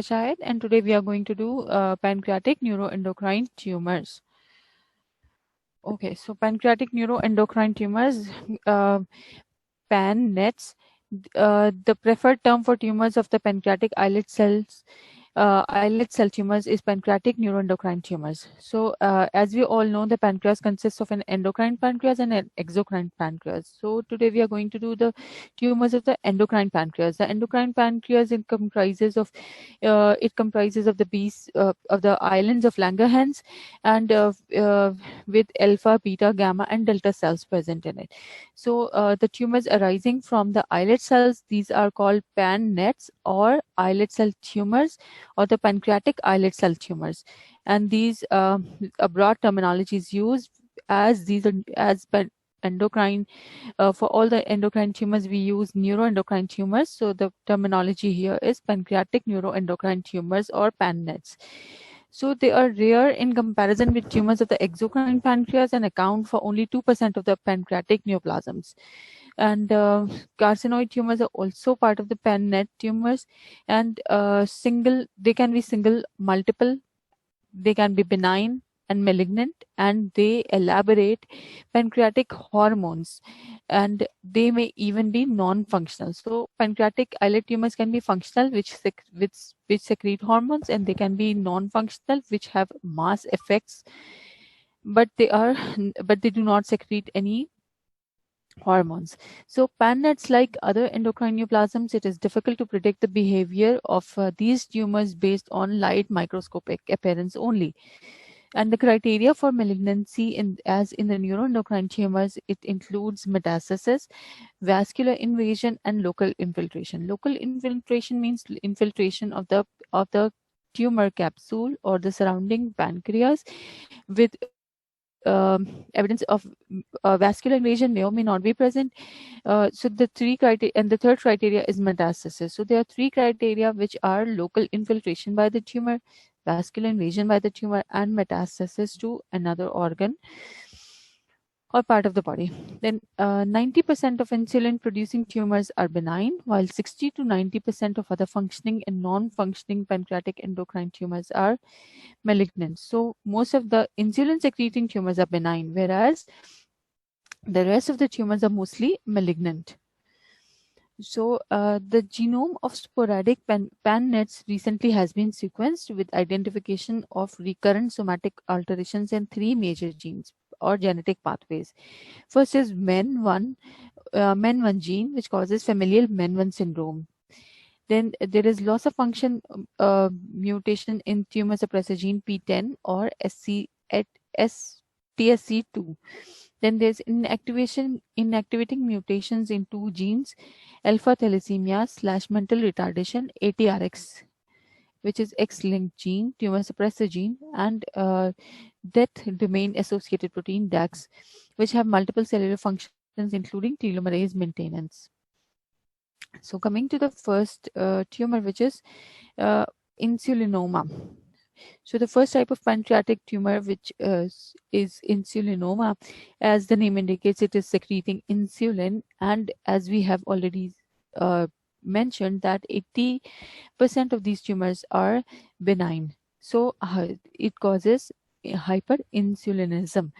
Shahid, and today we are going to do pancreatic neuroendocrine tumors. Okay, so pancreatic neuroendocrine tumors, uh, PAN-NETs, the preferred term for tumors of the pancreatic islet cell tumors is pancreatic neuroendocrine tumors. So, as we all know, the pancreas consists of an endocrine pancreas and an exocrine pancreas. So, today we are going to do the tumors of the endocrine pancreas. The endocrine pancreas it comprises of the of the islands of Langerhans and with alpha, beta, gamma, and delta cells present in it. So, the tumors arising from the islet cells, these are called PAN-NETs or islet cell tumors or the pancreatic islet cell tumors. And these a broad terminology is used as these are endocrine. For all the endocrine tumors, we use neuroendocrine tumors. So the terminology here is pancreatic neuroendocrine tumors or PAN-NETs. So they are rare in comparison with tumors of the exocrine pancreas and account for only 2% of the pancreatic neoplasms. And carcinoid tumors are also part of the PAN-NET tumors, and they can be single, multiple, they can be benign and malignant, and they elaborate pancreatic hormones, and they may even be non-functional. So pancreatic islet tumors can be functional, which secrete hormones, and they can be non-functional, which have mass effects, but they do not secrete any hormones. So PAN-NETs, like other endocrine neoplasms, it is difficult to predict the behavior of these tumors based on light microscopic appearance only. And the criteria for malignancy, as in the neuroendocrine tumors, it includes metastasis, vascular invasion, and local infiltration. Local infiltration means infiltration of the tumor capsule or the surrounding pancreas with evidence of vascular invasion may or may not be present. So the third criteria is metastasis. So there are three criteria, which are local infiltration by the tumor, vascular invasion by the tumor, and metastasis to another organ or part of the body. Then 90% of insulin producing tumors are benign, while 60 to 90% of other functioning and non-functioning pancreatic endocrine tumors are malignant. So most of the insulin secreting tumors are benign, whereas the rest of the tumors are mostly malignant. So the genome of sporadic PAN-NETs recently has been sequenced with identification of recurrent somatic alterations in three major genes or genetic pathways. First is MEN1 gene, which causes familial MEN1 syndrome. Then there is loss of function mutation in tumor suppressor gene P10 or TSC2. Then there's inactivating mutations in two genes, alpha thalassemia / mental retardation ATRX, which is X-linked gene, tumor suppressor gene, and death domain associated protein DAX, which have multiple cellular functions, including telomerase maintenance. So coming to the first tumor, which is insulinoma. So the first type of pancreatic tumor, which is insulinoma, as the name indicates, it is secreting insulin, and as we have already mentioned, that 80% of these tumors are benign. So it causes hyperinsulinism.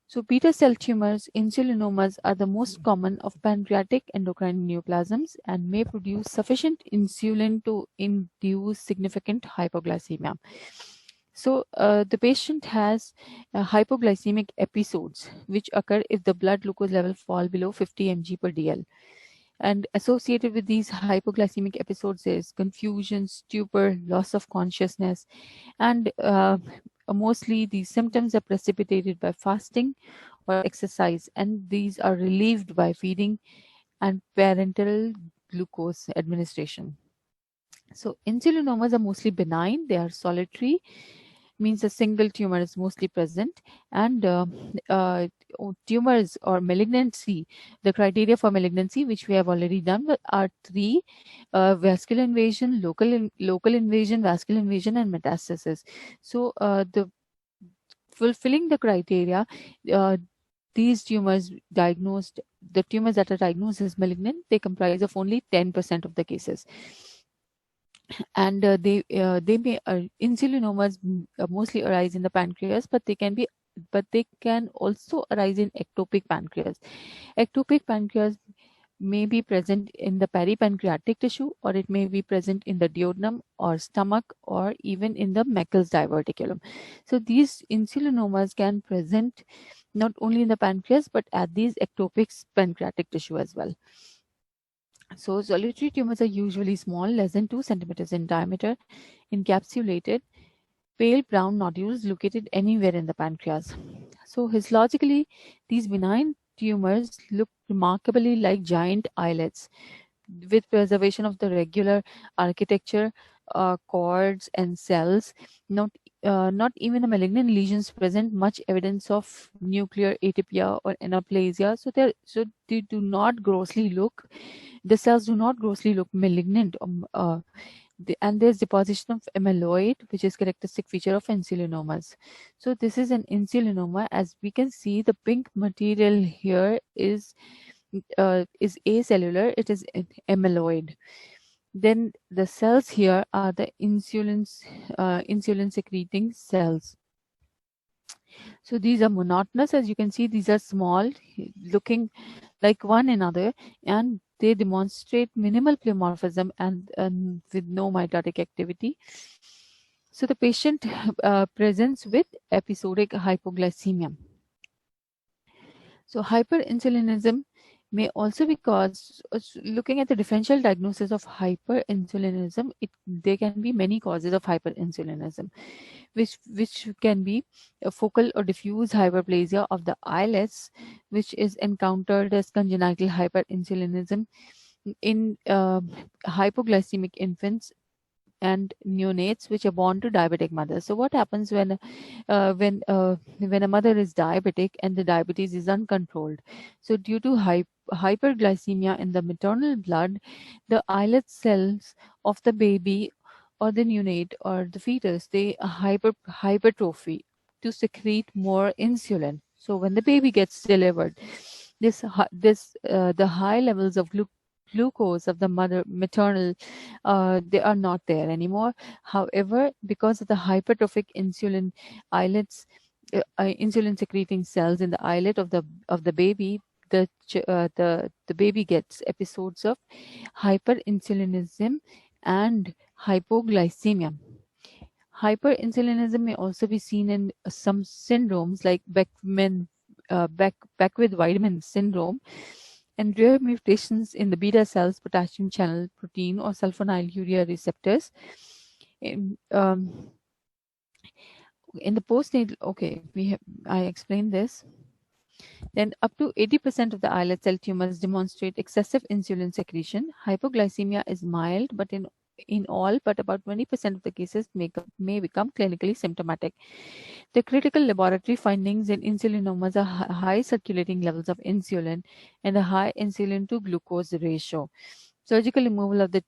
So beta cell tumors, insulinomas, are the most common of pancreatic endocrine neoplasms and may produce sufficient insulin to induce significant hypoglycemia. So the patient has hypoglycemic episodes, which occur if the blood glucose level fall below 50 mg per dl. And associated with these hypoglycemic episodes is confusion, stupor, loss of consciousness, and mostly these symptoms are precipitated by fasting or exercise, and these are relieved by feeding and parenteral glucose administration. So insulinomas are mostly benign, they are solitary, means a single tumor is mostly present, and tumors or malignancy, the criteria for malignancy, which we have already done, are three: vascular invasion, local invasion, vascular invasion, and metastasis. So the fulfilling the criteria, uh, these tumors the tumors that are diagnosed as malignant, they comprise of only 10% of the cases. and they may insulinomas mostly arise in the pancreas, but they can also arise in ectopic pancreas. Ectopic pancreas may be present in the peripancreatic tissue, or it may be present in the duodenum or stomach, or even in the Meckel's diverticulum. So these insulinomas can present not only in the pancreas but at these ectopic pancreatic tissue as well. So solitary tumors are usually small, less than 2 centimeters in diameter, encapsulated, pale brown nodules located anywhere in the pancreas. So histologically, these benign tumors look remarkably like giant islets with preservation of the regular architecture, cords and cells. Not even the malignant lesions present much evidence of nuclear atypia or anaplasia. So they do not grossly look. The cells do not grossly look malignant. And there's deposition of amyloid, which is characteristic feature of insulinomas. So this is an insulinoma. As we can see, the pink material here is acellular. It is amyloid. Then the cells here are the insulin secreting cells. So these are monotonous. As you can see, these are small, looking like one another, and they demonstrate minimal pleomorphism and with no mitotic activity. So the patient presents with episodic hypoglycemia. So hyperinsulinism may also be caused. Looking at the differential diagnosis of hyperinsulinism, there can be many causes of hyperinsulinism, which can be a focal or diffuse hyperplasia of the islets, which is encountered as congenital hyperinsulinism in hypoglycemic infants and neonates which are born to diabetic mothers. So what happens when a mother is diabetic and the diabetes is uncontrolled? So due to hyperglycemia in the maternal blood, the islet cells of the baby or the neonate or the fetus, they hypertrophy to secrete more insulin. So when the baby gets delivered, the high levels of glucose of the maternal, they are not there anymore. However, because of the hypertrophic insulin islets, insulin secreting cells in the islet of the baby, the baby gets episodes of hyperinsulinism and hypoglycemia. Hyperinsulinism may also be seen in some syndromes like Beckwith-Wiedemann syndrome, and rare mutations in the beta cells, potassium channel protein, or sulfonylurea receptors. In the postnatal, I explained this. Then up to 80% of the islet cell tumors demonstrate excessive insulin secretion. Hypoglycemia is mild, but in all but about 20% of the cases may become clinically symptomatic. The critical laboratory findings in insulinomas are high circulating levels of insulin and a high insulin to glucose ratio. Surgical removal of the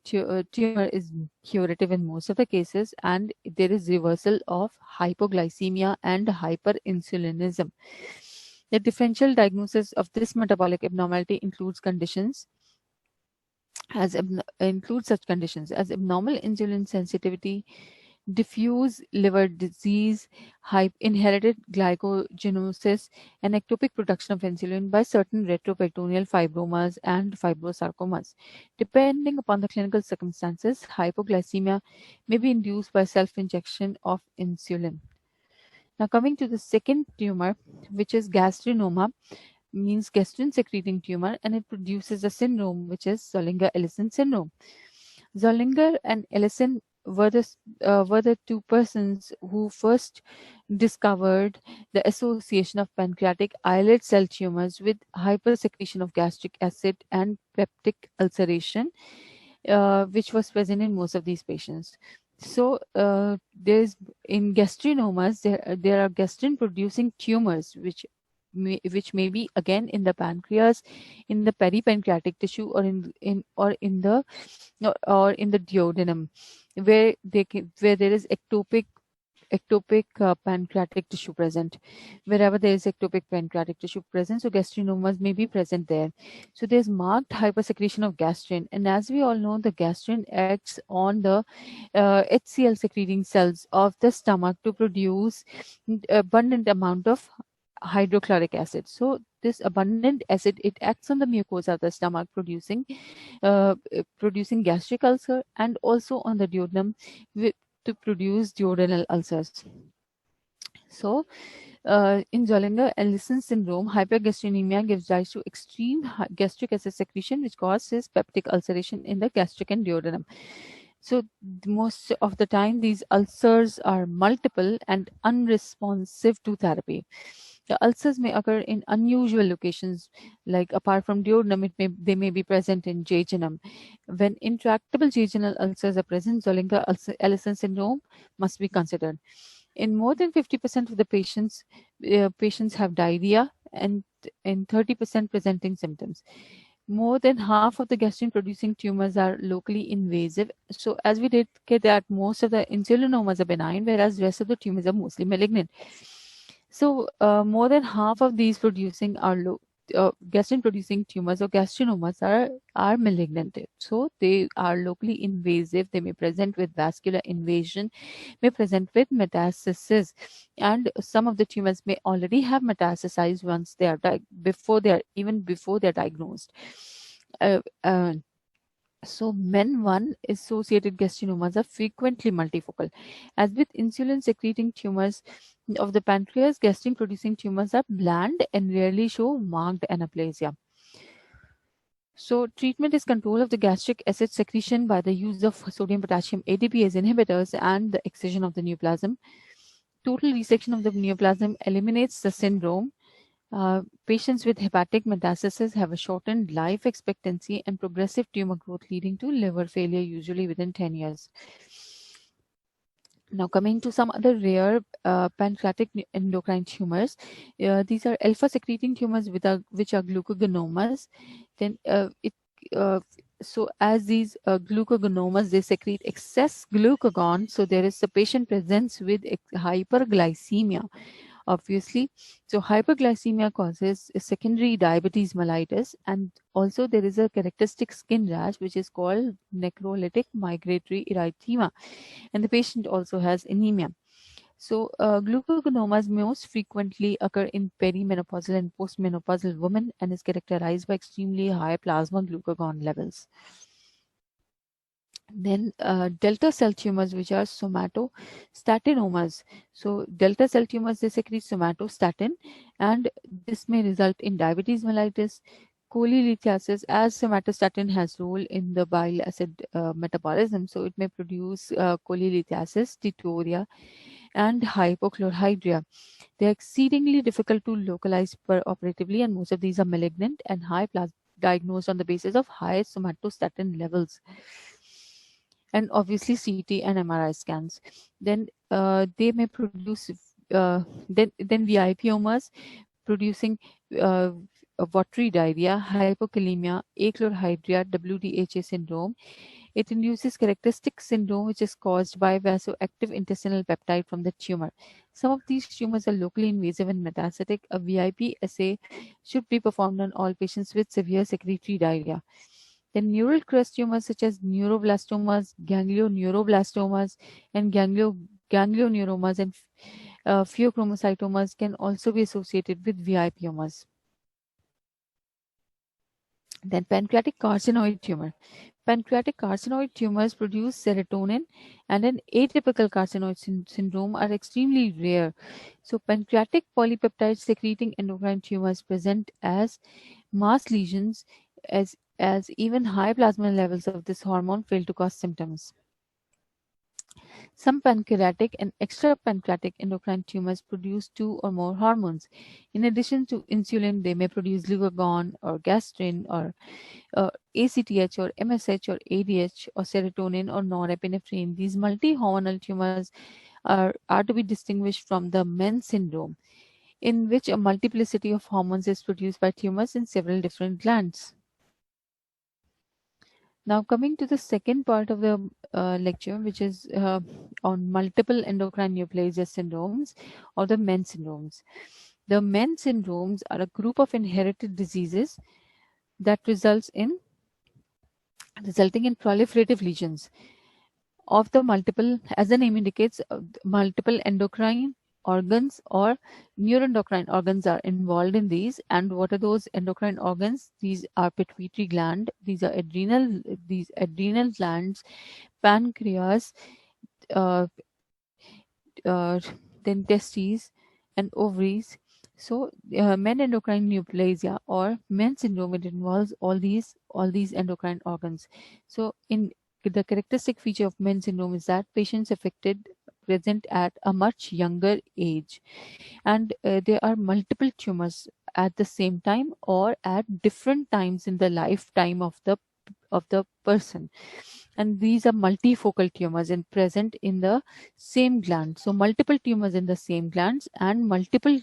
tumor is curative in most of the cases, and there is reversal of hypoglycemia and hyperinsulinism. The differential diagnosis of this metabolic abnormality includes such conditions as abnormal insulin sensitivity, diffuse liver disease, inherited glycogenosis, and ectopic production of insulin by certain retroperitoneal fibromas and fibrosarcomas. Depending upon the clinical circumstances, hypoglycemia may be induced by self-injection of insulin. Now coming to the second tumor, which is gastrinoma, means gastrin secreting tumor, and it produces a syndrome which is Zollinger-Ellison syndrome. Zollinger and Ellison were the two persons who first discovered the association of pancreatic islet cell tumors with hypersecretion of gastric acid and peptic ulceration, which was present in most of these patients. So there's in gastrinomas there are gastrin producing tumors which may be again in the pancreas, in the peripancreatic tissue, or in the duodenum, where there is ectopic ectopic pancreatic tissue present. Wherever there is ectopic pancreatic tissue present, so gastrinomas may be present there. So there's marked hypersecretion of gastrin, and as we all know, the gastrin acts on the HCl secreting cells of the stomach to produce abundant amount of hydrochloric acid. So this abundant acid, it acts on the mucosa of the stomach, producing gastric ulcer, and also on the duodenum to produce duodenal ulcers. So in Zollinger-Ellison syndrome, hypergastrinemia gives rise to extreme gastric acid secretion, which causes peptic ulceration in the gastric and duodenum. So most of the time, these ulcers are multiple and unresponsive to therapy. The ulcers may occur in unusual locations, like apart from duodenum, they may be present in jejunum. When intractable jejunal ulcers are present, Zollinger-Ellison syndrome must be considered. In more than 50% of the patients have diarrhea and in 30% presenting symptoms. More than half of the gastrin-producing tumors are locally invasive. So as we did get that, most of the insulinomas are benign, whereas the rest of the tumors are mostly malignant. So more than half of these producing are gastrin-producing tumors or gastrinomas are malignant. So they are locally invasive. They may present with vascular invasion, may present with metastasis, and some of the tumors may already have metastasized once they are before they are diagnosed. So MEN1 associated gastrinomas are frequently multifocal. As with insulin secreting tumors of the pancreas, gastrin producing tumors are bland and rarely show marked anaplasia. So treatment is control of the gastric acid secretion by the use of sodium potassium ATPase inhibitors and the excision of the neoplasm. Total resection of the neoplasm eliminates the syndrome. Patients with hepatic metastasis have a shortened life expectancy and progressive tumor growth, leading to liver failure usually within 10 years. Now coming to some other rare pancreatic endocrine tumors, these are alpha secreting tumors which are glucogenomas. Then so as these glucogenomas, they secrete excess glucagon, so there is a patient presents with hyperglycemia, obviously. So hyperglycemia causes a secondary diabetes mellitus, and also there is a characteristic skin rash which is called necrolytic migratory erythema, and the patient also has anemia. So glucogenomas most frequently occur in perimenopausal and postmenopausal women and is characterized by extremely high plasma glucagon levels. Then delta cell tumors, which are somatostatinomas. So delta cell tumors, they secrete somatostatin, and this may result in diabetes mellitus, cholelithiasis, as somatostatin has role in the bile acid metabolism. So it may produce cholelithiasis, tituria, and hypochlorhydria. They are exceedingly difficult to localize operatively, and most of these are malignant and diagnosed on the basis of high somatostatin levels, and obviously CT and MRI scans. Then they may produce then VIPomas producing watery diarrhea, hypokalemia, achlorhydria, WDHA syndrome. It induces characteristic syndrome which is caused by vasoactive intestinal peptide from the tumor. Some of these tumors are locally invasive and metastatic. A VIP assay should be performed on all patients with severe secretory diarrhea. Then neural crest tumors such as neuroblastomas, ganglioneuroblastomas, and ganglioneuromas and pheochromocytomas can also be associated with VIPomas. Then pancreatic carcinoid tumor. Pancreatic carcinoid tumors produce serotonin, and an atypical carcinoid syndrome are extremely rare. So pancreatic polypeptide secreting endocrine tumors present as mass lesions, as even high plasma levels of this hormone fail to cause symptoms. Some pancreatic and extrapancreatic endocrine tumors produce two or more hormones. In addition to insulin, they may produce glucagon or gastrin or ACTH or MSH or ADH or serotonin or norepinephrine. These multi-hormonal tumors are to be distinguished from the MEN syndrome, in which a multiplicity of hormones is produced by tumors in several different glands. Now coming to the second part of the lecture, which is on multiple endocrine neoplasia syndromes or the MEN syndromes. The MEN syndromes are a group of inherited diseases that resulting in proliferative lesions of the multiple, as the name indicates, multiple endocrine organs or neuroendocrine organs are involved in these. And what are those endocrine organs? These are pituitary gland, these adrenal glands, pancreas, uh, uh, then testes and ovaries. So men endocrine neoplasia or men syndrome, it involves all these endocrine organs. So in the characteristic feature of men syndrome is that patients affected present at a much younger age, and there are multiple tumors at the same time or at different times in the lifetime of the person, and these are multifocal tumors and present in the same gland. So multiple tumors in the same glands and multiple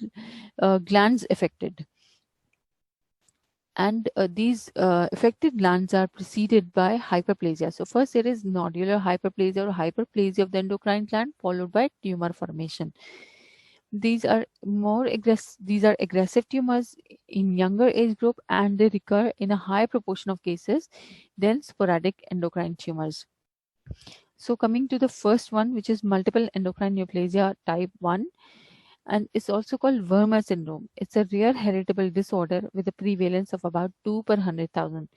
glands affected, and these affected glands are preceded by hyperplasia. So first there is nodular hyperplasia or hyperplasia of the endocrine gland, followed by tumor formation. These are aggressive tumors in younger age group, and they recur in a high proportion of cases than sporadic endocrine tumors. So coming to the first one, which is multiple endocrine neoplasia type 1, and it's also called Wermer syndrome. It's a rare heritable disorder with a prevalence of about 2 per 100,000.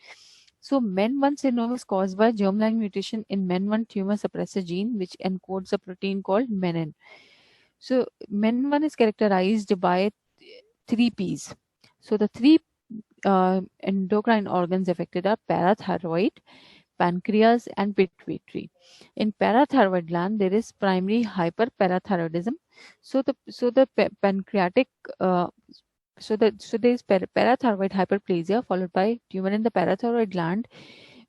So MEN1 syndrome is caused by germline mutation in MEN1 tumor suppressor gene, which encodes a protein called menin. So MEN1 is characterized by three Ps. So the three endocrine organs affected are parathyroid, pancreas, and pituitary. In parathyroid gland, there is primary hyperparathyroidism. So the pancreatic so there is parathyroid hyperplasia followed by tumor in the parathyroid gland,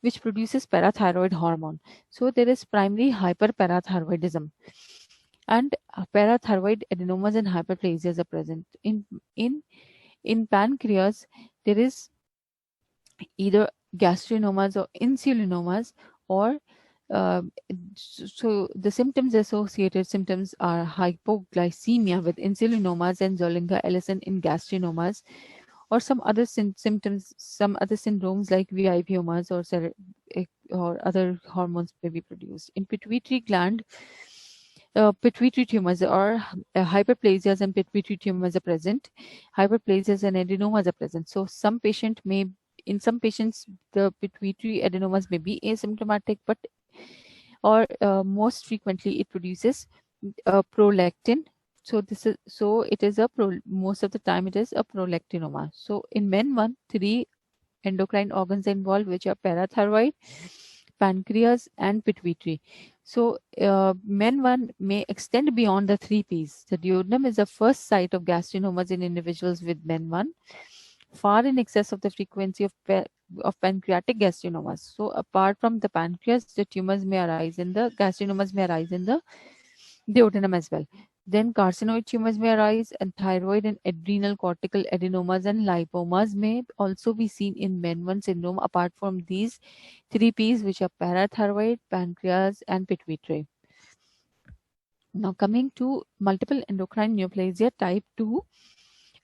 which produces parathyroid hormone. So there is primary hyperparathyroidism, and parathyroid adenomas and hyperplasias are present. In pancreas, there is either gastrinomas or insulinomas, or uh, so the associated symptoms are hypoglycemia with insulinomas and Zollinger-Ellison in gastrinomas, or some other symptoms, some other syndromes like VIPomas or other hormones may be produced. In pituitary gland, pituitary tumors or hyperplasias and pituitary tumors are present. Hyperplasias and adenomas are present. So in some patients, the pituitary adenomas may be asymptomatic, but or most frequently it produces prolactin. Most of the time it is a prolactinoma. So in MEN1, three endocrine organs involved, which are parathyroid, pancreas, and pituitary. So MEN1 may extend beyond the three Ps. The duodenum is the first site of gastrinomas in individuals with MEN1, far in excess of the frequency of pancreatic gastrinomas. So apart from the pancreas, the gastrinomas may arise in the duodenum as well. Then carcinoid tumors may arise, and thyroid and adrenal cortical adenomas and lipomas may also be seen in MEN1 syndrome, apart from these three Ps, which are parathyroid, pancreas, and pituitary. Now coming to multiple endocrine neoplasia type 2,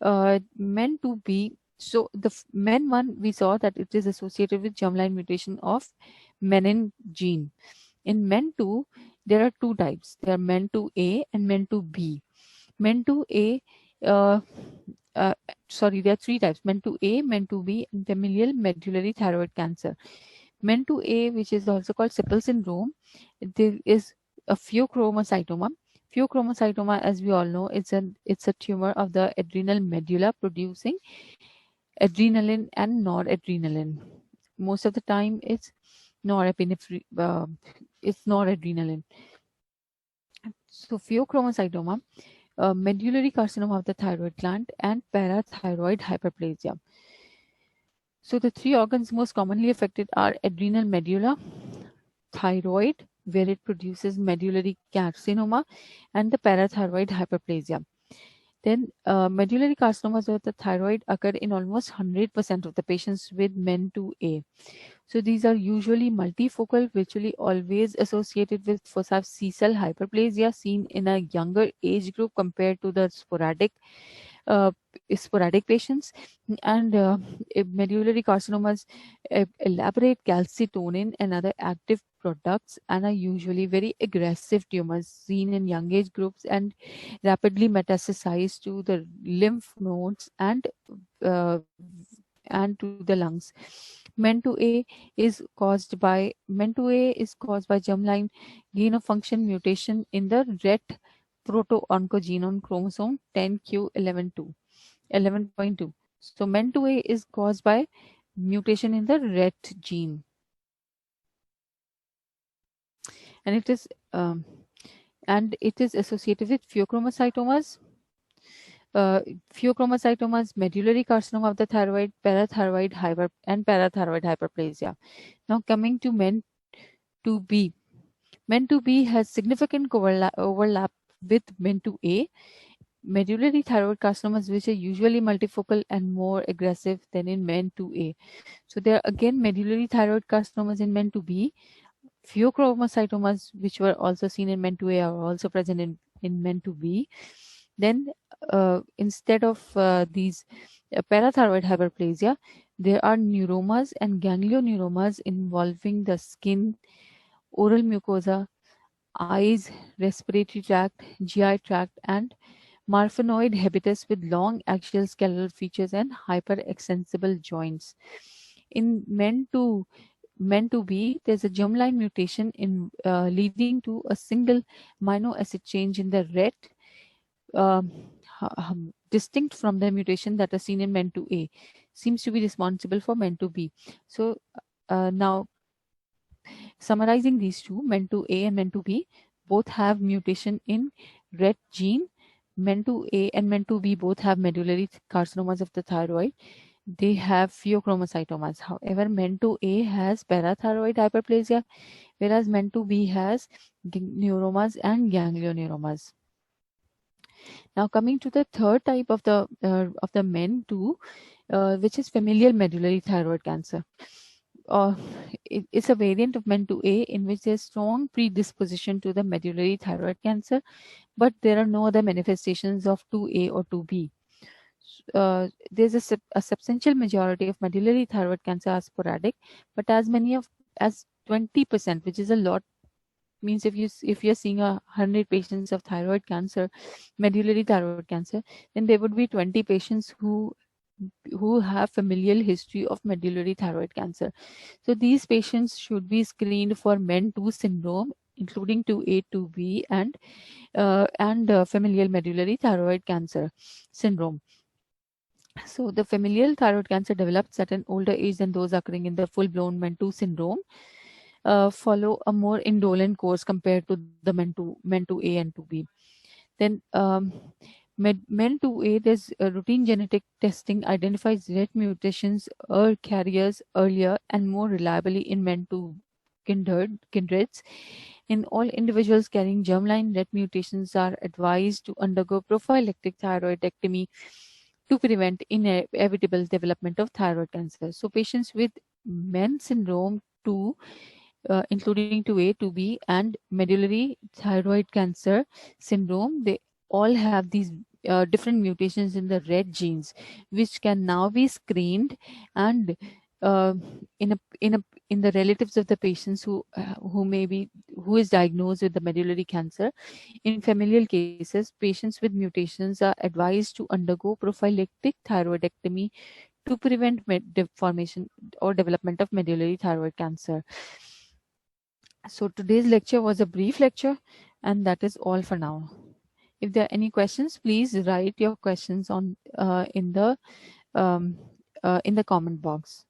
MEN2B. So the MEN1, we saw that it is associated with germline mutation of menin gene. In MEN2, there are two types. There are MEN2A and MEN2B. MEN2A, there are three types: MEN2A, MEN2B, and familial medullary thyroid cancer. MEN2A, which is also called Sippel syndrome, there is a pheochromocytoma. Pheochromocytoma, as we all know, it's a tumor of the adrenal medulla producing adrenaline and noradrenaline. Most of the time, it's noradrenaline. So pheochromocytoma, medullary carcinoma of the thyroid gland, and parathyroid hyperplasia. So the three organs most commonly affected are adrenal medulla, thyroid, where it produces medullary carcinoma, and the parathyroid hyperplasia. Then medullary carcinomas of the thyroid occur in almost 100% of the patients with MEN2A. So these are usually multifocal, virtually always associated with foci of C-cell hyperplasia seen in a younger age group compared to the uh, sporadic patients. And medullary carcinomas elaborate calcitonin and other active products and are usually very aggressive tumors seen in young age groups and rapidly metastasize to the lymph nodes uh, and to the lungs. MEN2A is caused by germline gain of function mutation in the RET proto-oncogene on chromosome 10q11.2. 11.2. So MEN2A is caused by mutation in the RET gene, and it is associated with pheochromocytomas, medullary carcinoma of the thyroid, and parathyroid hyperplasia. Now coming to MEN2B. MEN2B has significant overlap with MEN2A. Medullary thyroid carcinomas, which are usually multifocal and more aggressive than in MEN2A. So there are again medullary thyroid carcinomas in MEN2B. Pheochromocytomas, which were also seen in MEN2A, are also present in MEN2B. Then instead of these parathyroid hyperplasia, there are neuromas and ganglioneuromas involving the skin, oral mucosa, eyes, respiratory tract, GI tract, and marfanoid habitus with long axial skeletal features and hyperextensible joints. In MEN2B, there's a germline mutation in leading to a single amino acid change in the RET, distinct from the mutation that are seen in MEN2A, seems to be responsible for MEN2B. So now summarizing these two, MEN2A and MEN2B, both have mutation in RET gene. MEN2A and MEN2B both have medullary carcinomas of the thyroid. They have pheochromocytomas. However, MEN2A has parathyroid hyperplasia, whereas MEN2B has neuromas and ganglioneuromas. Now coming to the third type of the MEN2, which is familial medullary thyroid cancer. It's a variant of MEN2A in which there's strong predisposition to the medullary thyroid cancer, but there are no other manifestations of 2A or 2B. There's a substantial majority of medullary thyroid cancer are sporadic, but as 20%, which is a lot, means if you're seeing 100 patients of thyroid cancer, medullary thyroid cancer, then there would be 20 patients who have familial history of medullary thyroid cancer. So these patients should be screened for MEN2 syndrome, including 2A, 2B, and familial medullary thyroid cancer syndrome. So the familial thyroid cancer develops at an older age than those occurring in the full-blown MEN2 syndrome. Follow a more indolent course compared to the MEN2A and 2B. Then MEN2A, there's routine genetic testing identifies RET mutations or carriers earlier and more reliably in MEN2 kindreds. In all individuals carrying germline RET mutations are advised to undergo prophylactic thyroidectomy to prevent inevitable development of thyroid cancer. So patients with MEN syndrome 2, including 2A, 2B, and medullary thyroid cancer syndrome, they all have these different mutations in the RET genes, which can now be screened and uh, in the relatives of the patients who is diagnosed with the medullary cancer. In familial cases, patients with mutations are advised to undergo prophylactic thyroidectomy to prevent formation or development of medullary thyroid cancer. So today's lecture was a brief lecture, and that is all for now. If there are any questions, please write your questions on in the comment box.